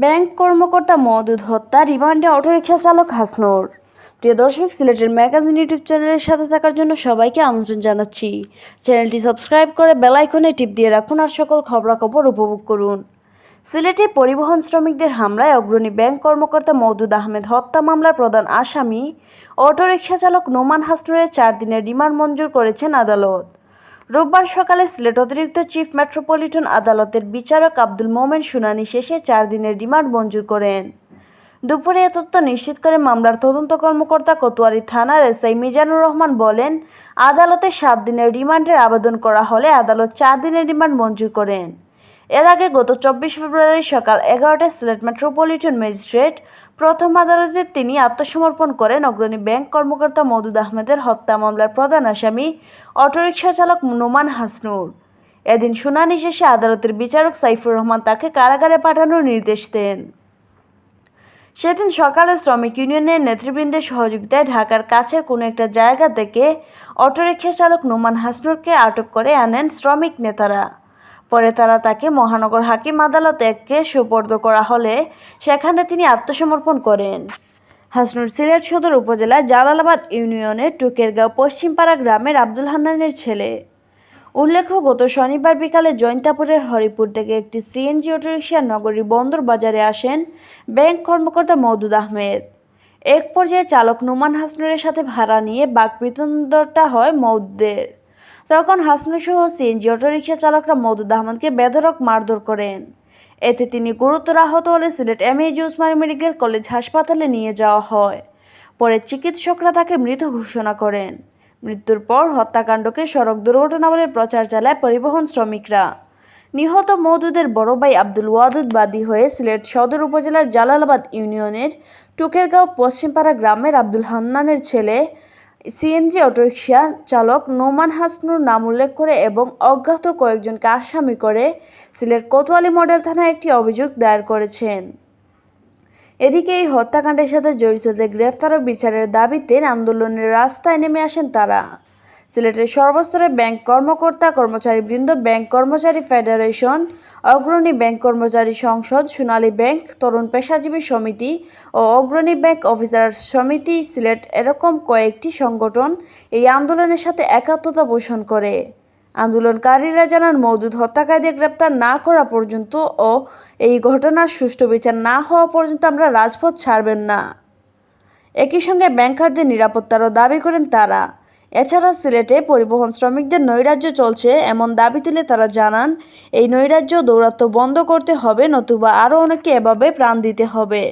Bank কর্মকর্তা মওদুদ হত্যা, রিমান্ডে অটোরিকশা চালক হাসনুর। প্রিয় দর্শক, সিলেটের ম্যাগাজিন ইউটিউব চ্যানেলের সাথে থাকার জন্য সবাইকে আমন্ত্রণ জানাচ্ছি। চ্যানেলটি সাবস্ক্রাইব করে বেল আইকনে টিপ দিয়ে রাখুন আর সকল খবরাখবর উপভোগ করুন। সিলেটে পরিবহন শ্রমিকদের হামলায় অগ্রণী ব্যাংক কর্মকর্তা মওদুদ আহমেদ হত্যা মামলার প্রধান আসামি অটোরিকশা চালক নোমান হাসনুরের 4 দিনের রিমান্ড মঞ্জুর করেছেন আদালত। রোববার সকালে সিলেট অতিরিক্ত চিফ মেট্রোপলিটন আদালতের বিচারক আব্দুল মোমেন শুনানি শেষে 4 দিনের রিমান্ড মঞ্জুর করেন। দুপুরে এ তথ্য নিশ্চিত করে মামলার তদন্ত কর্মকর্তা কোতোয়ালি থানার এসআই মিজানুর রহমান বলেন, আদালতে 7 দিনের রিমান্ডের আবেদন করা হলে আদালত 4 দিনের রিমান্ড মঞ্জুর করেন। এর আগে গত 24 ফেব্রুয়ারি সকাল 11টায় সিলেট মেট্রোপলিটন ম্যাজিস্ট্রেট প্রথম আদালতে তিনি আত্মসমর্পণ করেন। অগ্রণী ব্যাংক কর্মকর্তা মওদুদ আহমেদের হত্যা মামলার প্রধান আসামি অটোরিকশা চালক নোমান হাসনুর। এদিন শুনানি শেষে আদালতের বিচারক সাইফুর রহমান তাকে কারাগারে পাঠানোর নির্দেশ দেন। সেদিন সকালে শ্রমিক ইউনিয়নের নেতৃবৃন্দের সহযোগিতায় ঢাকার কাছের কোনো একটা জায়গা থেকে অটোরিকশা চালক নোমান হাসনুরকে আটক করে আনেন শ্রমিক নেতারা। পরে তারা তাকে মহানগর হাকিম আদালত 1-কে সোপর্দ করা হলে সেখানে তিনি আত্মসমর্পণ করেন। হাসনুর সিলেট সদর উপজেলার জালালাবাদ ইউনিয়নের টুকেরগাঁও পশ্চিমপাড়া গ্রামের আব্দুল হান্নানের ছেলে। উল্লেখ্য, গত শনিবার বিকালে জৈন্তাপুরের হরিপুর থেকে একটি সিএনজি অটোরিকশা নগরী বন্দর বাজারে আসেন ব্যাংক কর্মকর্তা মওদুদ আহমেদ। এক পর্যায়ে চালক নোমান হাসনুরের সাথে ভাড়া নিয়ে বাকবিতণ্ডা হয় মওদুদের। তখন হাসনুর সহ সিএনজি অটোরিকশা চালকরা মওদুদ আহমেদকে বেধড়ক মারধর করেন। এতে তিনি গুরুতর আহত হলে Sylhet MAG Osmani medical college হাসপাতালে নিয়ে যাওয়া হয়। পরে চিকিৎসকরা তাকে মৃত ঘোষণা করেন। মৃত্যুর পর হত্যাকাণ্ডকে সড়ক দুর্ঘটনা বলে প্রচার চালায় পরিবহন শ্রমিকরা। নিহত মওদুদের বড় ভাই আব্দুল ওয়াদুদ বাদী হয়ে সিলেট সদর উপজেলার জালালাবাদ ইউনিয়নের টুকেরগাঁও পশ্চিমপাড়া গ্রামের আব্দুল হান্নানের ছেলে সিএনজি অটোরিকশা চালক নোমান হাসনুর নাম উল্লেখ করে এবং অজ্ঞাত কয়েকজনকে আসামি করে সিলেট কোতোয়ালি মডেল থানায় একটি অভিযোগ দায়ের করেছেন। এদিকে এই হত্যাকাণ্ডের সাথে জড়িতদের গ্রেপ্তার ও বিচারের দাবিতে আন্দোলনের রাস্তায় নেমে আসেন তারা। সিলেটের সর্বস্তরের ব্যাংক কর্মকর্তা কর্মচারীবৃন্দ, ব্যাংক কর্মচারী ফেডারেশন, অগ্রণী ব্যাংক কর্মচারী সংসদ, সোনালী ব্যাংক, তরুণ পেশাজীবী সমিতি ও অগ্রণী ব্যাংক অফিসার্স সমিতি সিলেট এরকম কয়েকটি সংগঠন এই আন্দোলনের সাথে একাত্মতা পোষণ করে। আন্দোলনকারীরা জানান, মওদুদ হত্যাকারীদের গ্রেপ্তার না করা পর্যন্ত ও এই ঘটনার সুষ্ঠু বিচার না হওয়া পর্যন্ত আমরা রাজপথ ছাড়বেন না। একই সঙ্গে ব্যাংকারদের নিরাপত্তারও দাবি করেন তারা। এছাড়া সিলেটে পরিবহন শ্রমিকদের নৈরাজ্য চলছে এমন দাবি তুলে তারা জানান, এই নৈরাজ্য দৌরাত্ম্য বন্ধ করতে হবে, নতুবা আরও অনেককে এভাবে প্রাণ দিতে হবে।